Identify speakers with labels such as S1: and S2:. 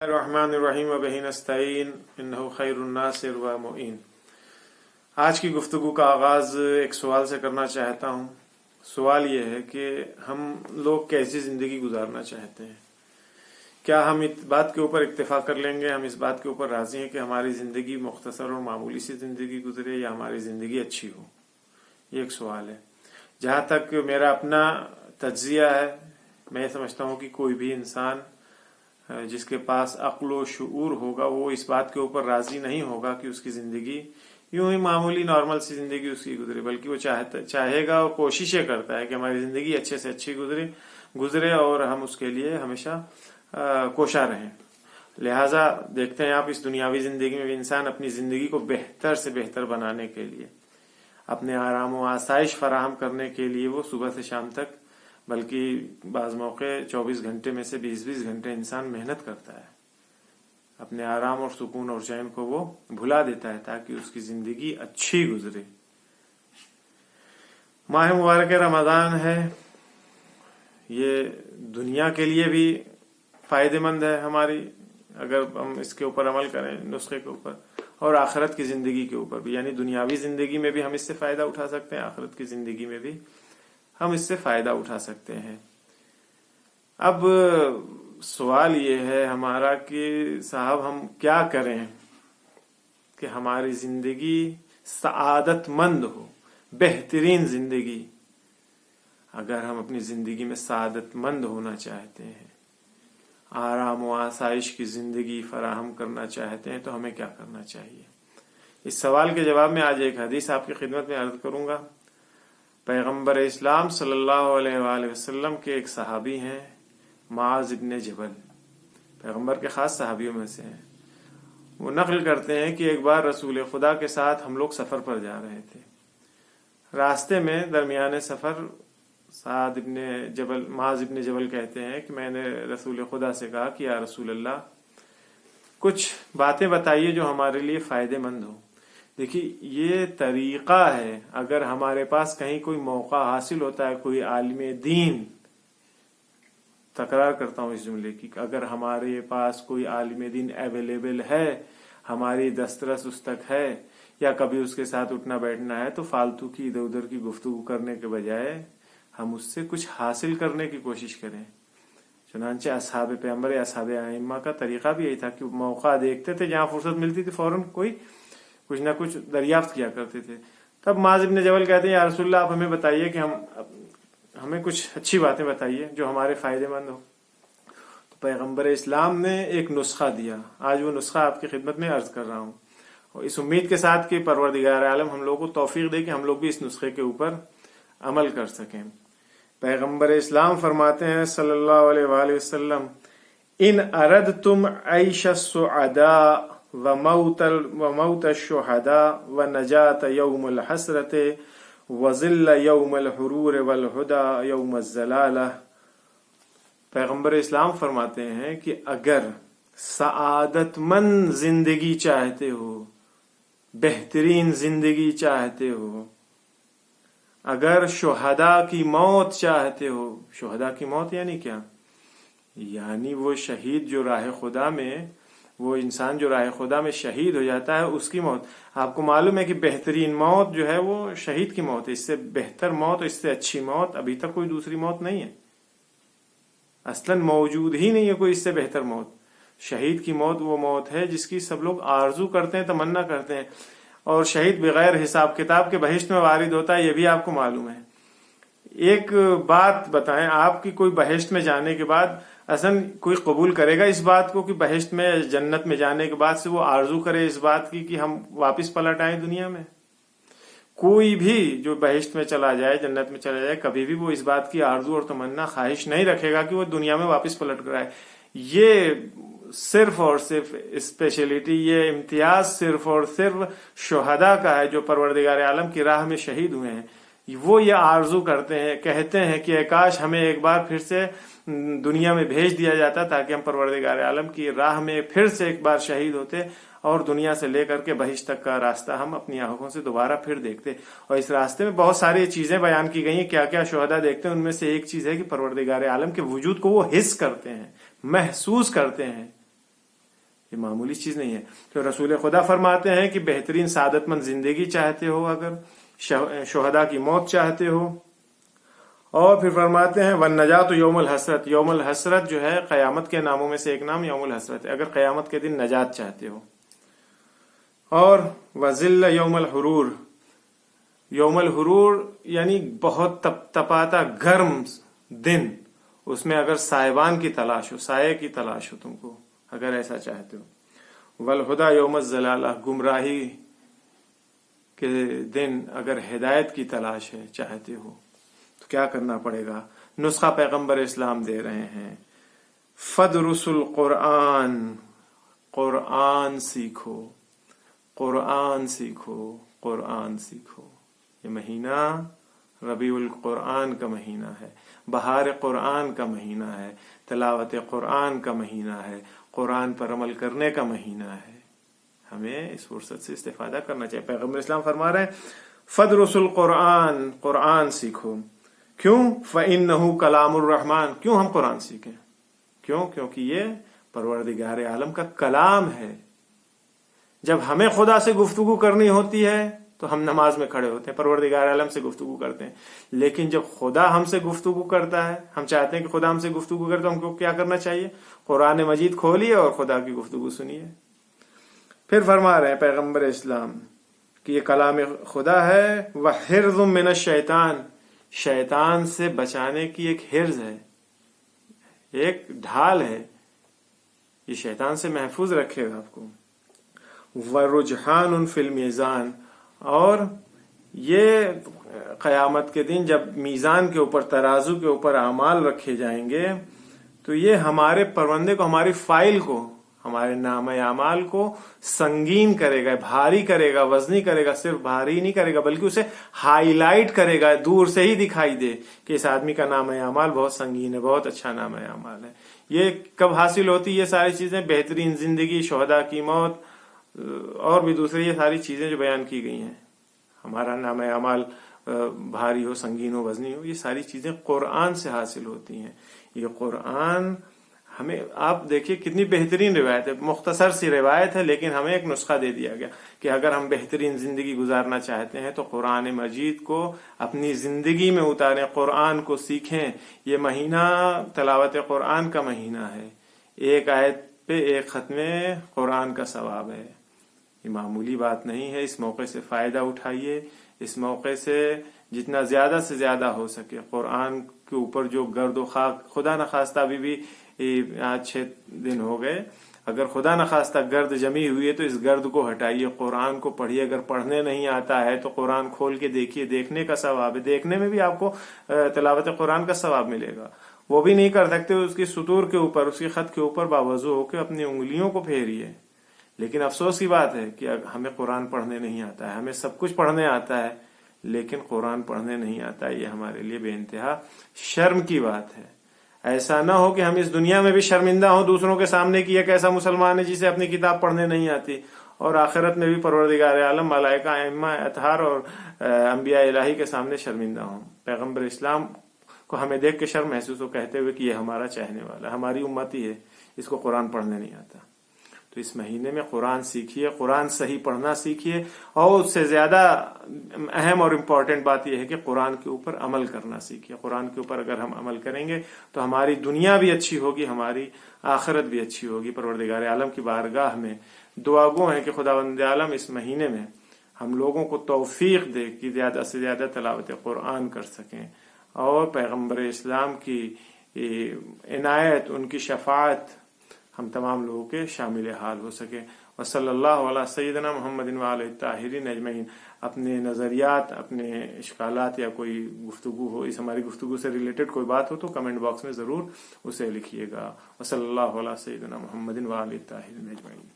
S1: الرحمن الرحیم وبہ نستعین انہ خیر الناصر و معین۔ آج کی گفتگو کا آغاز ایک سوال سے کرنا چاہتا ہوں۔ سوال یہ ہے کہ ہم لوگ کیسی زندگی گزارنا چاہتے ہیں؟ کیا ہم اس بات کے اوپر اکتفا کر لیں گے، ہم اس بات کے اوپر راضی ہیں کہ ہماری زندگی مختصر اور معمولی سی زندگی گزرے، یا ہماری زندگی اچھی ہو؟ یہ ایک سوال ہے۔ جہاں تک میرا اپنا تجزیہ ہے، میں سمجھتا ہوں کہ کوئی بھی انسان جس کے پاس عقل و شعور ہوگا وہ اس بات کے اوپر راضی نہیں ہوگا کہ اس کی زندگی یوں ہی معمولی نارمل سی زندگی اس کی گزرے، بلکہ وہ چاہے گا اور کوششیں کرتا ہے کہ ہماری زندگی اچھے سے اچھی گزرے اور ہم اس کے لیے ہمیشہ کوشاں رہیں۔ لہٰذا دیکھتے ہیں آپ، اس دنیاوی زندگی میں بھی انسان اپنی زندگی کو بہتر سے بہتر بنانے کے لیے، اپنے آرام و آسائش فراہم کرنے کے لیے وہ صبح سے شام تک، بلکہ بعض موقع 24 گھنٹے میں سے 20 گھنٹے انسان محنت کرتا ہے، اپنے آرام اور سکون اور چین کو وہ بھلا دیتا ہے تاکہ اس کی زندگی اچھی گزرے۔ ماہ مبارک رمضان ہے، یہ دنیا کے لیے بھی فائدہ مند ہے ہماری، اگر ہم اس کے اوپر عمل کریں، نسخے کے اوپر، اور آخرت کی زندگی کے اوپر بھی، یعنی دنیاوی زندگی میں بھی ہم اس سے فائدہ اٹھا سکتے ہیں، آخرت کی زندگی میں بھی ہم اس سے فائدہ اٹھا سکتے ہیں۔ اب سوال یہ ہے ہمارا کہ صاحب ہم کیا کریں کہ ہماری زندگی سعادت مند ہو، بہترین زندگی۔ اگر ہم اپنی زندگی میں سعادت مند ہونا چاہتے ہیں، آرام و آسائش کی زندگی فراہم کرنا چاہتے ہیں، تو ہمیں کیا کرنا چاہیے؟ اس سوال کے جواب میں آج ایک حدیث آپ کی خدمت میں عرض کروں گا۔ پیغمبر اسلام صلی اللہ علیہ وآلہ وسلم کے ایک صحابی ہیں، معاذ ابن جبل، پیغمبر کے خاص صحابیوں میں سے ہیں۔ وہ نقل کرتے ہیں کہ ایک بار رسول خدا کے ساتھ ہم لوگ سفر پر جا رہے تھے۔ راستے میں درمیان سفر معاذ ابن جبل کہتے ہیں کہ میں نے رسول خدا سے کہا کہ یا رسول اللہ، کچھ باتیں بتائیے جو ہمارے لیے فائدہ مند ہو۔ دیکھیے، یہ طریقہ ہے، اگر ہمارے پاس کہیں کوئی موقع حاصل ہوتا ہے، کوئی عالم دین، تکرار کرتا ہوں اس جملے کی، اگر ہمارے پاس کوئی عالم دین اویلیبل ہے، ہماری دسترس اس تک ہے، یا کبھی اس کے ساتھ اٹھنا بیٹھنا ہے، تو فالتو کی ادھر ادھر کی گفتگو کرنے کے بجائے ہم اس سے کچھ حاصل کرنے کی کوشش کریں۔ چنانچہ اصحاب پیغمبر، اصحاب ائمہ کا طریقہ بھی یہی تھا کہ موقع دیکھتے تھے، جہاں فرصت ملتی تھی فوراً کچھ نہ کچھ دریافت کیا کرتے تھے۔ تب معاذ ابن جبل کہتے ہیں یا رسول اللہ، آپ ہمیں بتائیے کہ ہمیں کچھ اچھی باتیں بتائیے جو ہمارے فائدے مند ہو۔ تو پیغمبر اسلام نے ایک نسخہ دیا، آج وہ نسخہ آپ کی خدمت میں عرض کر رہا ہوں، اور اس امید کے ساتھ کہ پروردگار عالم ہم لوگوں کو توفیق دے کہ ہم لوگ بھی اس نسخے کے اوپر عمل کر سکیں۔ پیغمبر اسلام فرماتے ہیں صلی اللہ علیہ وآلہ وسلم، ان اردتم عیش السعداء وموت الشہداء ونجات یوم الحسرت وظل یوم الحرور والہدى یوم الزلالہ۔ پیغمبر اسلام فرماتے ہیں کہ اگر سعادت مند زندگی چاہتے ہو، بہترین زندگی چاہتے ہو، اگر شہداء کی موت چاہتے ہو، شہداء کی موت یعنی کیا؟ یعنی وہ شہید جو راہ خدا میں، وہ انسان جو راہ خدا میں شہید ہو جاتا ہے، اس کی موت۔ آپ کو معلوم ہے کہ بہترین موت جو ہے وہ شہید کی موت ہے، اس سے بہتر موت، اس سے اچھی موت ابھی تک کوئی دوسری موت نہیں ہے، اصلاً موجود ہی نہیں ہے کوئی اس سے بہتر موت۔ شہید کی موت وہ موت ہے جس کی سب لوگ آرزو کرتے ہیں، تمنا کرتے ہیں، اور شہید بغیر حساب کتاب کے بہشت میں وارد ہوتا ہے، یہ بھی آپ کو معلوم ہے۔ ایک بات بتائیں، آپ کی کوئی بہشت میں جانے کے بعد اصلاً کوئی قبول کرے گا اس بات کو کہ بہشت میں، جنت میں جانے کے بعد سے وہ آرزو کرے اس بات کی کہ ہم واپس پلٹ آئیں دنیا میں؟ کوئی بھی جو بہشت میں چلا جائے، جنت میں چلا جائے، کبھی بھی وہ اس بات کی آرزو اور تمنا، خواہش نہیں رکھے گا کہ وہ دنیا میں واپس پلٹ کر آئے۔ یہ صرف اور صرف اسپیشلٹی، یہ امتیاز صرف اور صرف شہداء کا ہے جو پروردگار عالم کی راہ میں شہید ہوئے ہیں۔ وہ یہ آرزو کرتے ہیں، کہتے ہیں کہ کاش ہمیں ایک بار پھر سے دنیا میں بھیج دیا جاتا تاکہ ہم پروردگار عالم کی راہ میں پھر سے ایک بار شہید ہوتے، اور دنیا سے لے کر کے بہشت تک کا راستہ ہم اپنی آنکھوں سے دوبارہ پھر دیکھتے۔ اور اس راستے میں بہت ساری چیزیں بیان کی گئی ہیں، کیا کیا شہداء دیکھتے ہیں، ان میں سے ایک چیز ہے کہ پروردگار عالم کے وجود کو وہ حس کرتے ہیں، محسوس کرتے ہیں۔ یہ معمولی چیز نہیں ہے. تو رسول خدا فرماتے ہیں کہ بہترین سعادت مند زندگی چاہتے ہو، اگر شہداء کی موت چاہتے ہو. اور پھر فرماتے ہیں والنجات یوم الحسرت. یوم الحسرت جو ہے قیامت کے ناموں میں سے ایک نام یوم الحسرت ہے، اگر قیامت کے دن نجات چاہتے ہو. اور وذل یوم الحرور. یوم الحرور یعنی بہت تپاتا گرم دن، اس میں اگر سائبان کی تلاش ہو، سائے کی تلاش ہو تم کو، اگر ایسا چاہتے ہو. والہدی یوم الضلالہ. گمراہی کے دن اگر ہدایت کی تلاش ہے، چاہتے ہو، تو کیا کرنا پڑے گا؟ نسخہ پیغمبر اسلام دے رہے ہیں. فدرس القرآن. قرآن سیکھو، قرآن سیکھو، قرآن سیکھو. یہ مہینہ ربیع القرآن کا مہینہ ہے، بہار قرآن کا مہینہ ہے، تلاوت قرآن کا مہینہ ہے، قرآن پر عمل کرنے کا مہینہ ہے. ہمیں اس فرصت سے استفادہ کرنا چاہیے. پیغمبر اسلام فرما رہے ہیں فدرس القرآن. قرآن سیکھو. کیوں؟ فإنہ کلام الرحمن. کیوں ہم قرآن سیکھیں؟ کیوں؟ کیونکہ یہ پروردگار عالم کا کلام ہے. جب ہمیں خدا سے گفتگو کرنی ہوتی ہے تو ہم نماز میں کھڑے ہوتے ہیں، پروردگار عالم سے گفتگو کرتے ہیں. لیکن جب خدا ہم سے گفتگو کرتا ہے، ہم چاہتے ہیں کہ خدا ہم سے گفتگو کرے، تو ہم کو کیا کرنا چاہیے؟ قرآن مجید کھولیے اور خدا کی گفتگو سنیے. پھر فرما رہے ہیں پیغمبر اسلام کہ یہ کلام خدا ہے. وحرز من الشیطان. شیطان سے بچانے کی ایک حرز ہے، ایک ڈھال ہے، یہ شیطان سے محفوظ رکھے گا آپ کو. ورجحان فی المیزان. اور یہ قیامت کے دن جب میزان کے اوپر، ترازو کے اوپر اعمال رکھے جائیں گے، تو یہ ہمارے پروندے کو، ہماری فائل کو، ہمارے نامہ اعمال کو سنگین کرے گا، بھاری کرے گا، وزنی کرے گا. صرف بھاری نہیں کرے گا بلکہ اسے ہائی لائٹ کرے گا، دور سے ہی دکھائی دے کہ اس آدمی کا نامہ اعمال بہت سنگین ہے، بہت اچھا نامہ اعمال ہے. یہ کب حاصل ہوتی ہے؟ یہ ساری چیزیں بہترین زندگی، شہداء کی موت اور بھی دوسری یہ ساری چیزیں جو بیان کی گئی ہیں. ہمارا نامہ اعمال بھاری ہو، سنگین ہو، وزنی ہو، یہ ساری چیزیں قرآن سے حاصل ہوتی ہیں. یہ قرآن ہمیں، آپ دیکھیے کتنی بہترین روایت ہے، مختصر سی روایت ہے، لیکن ہمیں ایک نسخہ دے دیا گیا کہ اگر ہم بہترین زندگی گزارنا چاہتے ہیں تو قرآن مجید کو اپنی زندگی میں اتاریں، قرآن کو سیکھیں. یہ مہینہ تلاوت قرآن کا مہینہ ہے. ایک آیت پہ ایک ختم قرآن کا ثواب ہے. یہ معمولی بات نہیں ہے. اس موقع سے فائدہ اٹھائیے. اس موقع سے جتنا زیادہ سے زیادہ ہو سکے قرآن کے اوپر جو گرد و خاک، خدا نخواستہ ابھی بھی آج 6 دن ہو گئے، اگر خدا نخواستہ گرد جمی ہوئی ہے تو اس گرد کو ہٹائیے، قرآن کو پڑھیے. اگر پڑھنے نہیں آتا ہے تو قرآن کھول کے دیکھیے، دیکھنے کا ثواب ہے. دیکھنے میں بھی آپ کو تلاوت قرآن کا ثواب ملے گا. وہ بھی نہیں کر سکتے، اس کی سطور کے اوپر، اس کی خط کے اوپر باوضو ہو کے اپنی انگلیوں کو پھیریے. لیکن افسوس کی بات ہے کہ ہمیں قرآن پڑھنے نہیں آتا ہے. ہمیں سب کچھ پڑھنے آتا ہے لیکن قرآن پڑھنے نہیں آتا ہے. یہ ہمارے لیے بے انتہا شرم کی بات ہے. ایسا نہ ہو کہ ہم اس دنیا میں بھی شرمندہ ہوں دوسروں کے سامنے کہ ایک ایسا مسلمان ہے جسے اپنی کتاب پڑھنے نہیں آتی، اور آخرت میں بھی پروردگار عالم، ملائکہ، ائمہ، اطہار اور انبیاء الہی کے سامنے شرمندہ ہوں. پیغمبر اسلام کو ہمیں دیکھ کے شرم محسوس ہو، کہتے ہوئے کہ یہ ہمارا چاہنے والا، ہماری امتی ہے، اس کو قرآن پڑھنے نہیں آتا. تو اس مہینے میں قرآن سیکھیے، قرآن صحیح پڑھنا سیکھیے. اور اس سے زیادہ اہم اور امپورٹنٹ بات یہ ہے کہ قرآن کے اوپر عمل کرنا سیکھیے. قرآن کے اوپر اگر ہم عمل کریں گے تو ہماری دنیا بھی اچھی ہوگی، ہماری آخرت بھی اچھی ہوگی. پروردگار عالم کی بارگاہ میں دعا گو ہے کہ خداوند عالم اس مہینے میں ہم لوگوں کو توفیق دے کہ زیادہ سے زیادہ تلاوت قرآن کر سکیں، اور پیغمبر اسلام کی عنایت، ان کی شفاعت ہم تمام لوگوں کے شامل حال ہو سکے. وصلی اللہ علی سیدنا محمد وعلی الطاہرین اجمعین. اپنے نظریات، اپنے اشکالات یا کوئی گفتگو ہو، اس ہماری گفتگو سے ریلیٹڈ کوئی بات ہو تو کمنٹ باکس میں ضرور اسے لکھیے گا. وصلی اللہ علی سیدنا محمد وعلی الطاہرین اجمعین.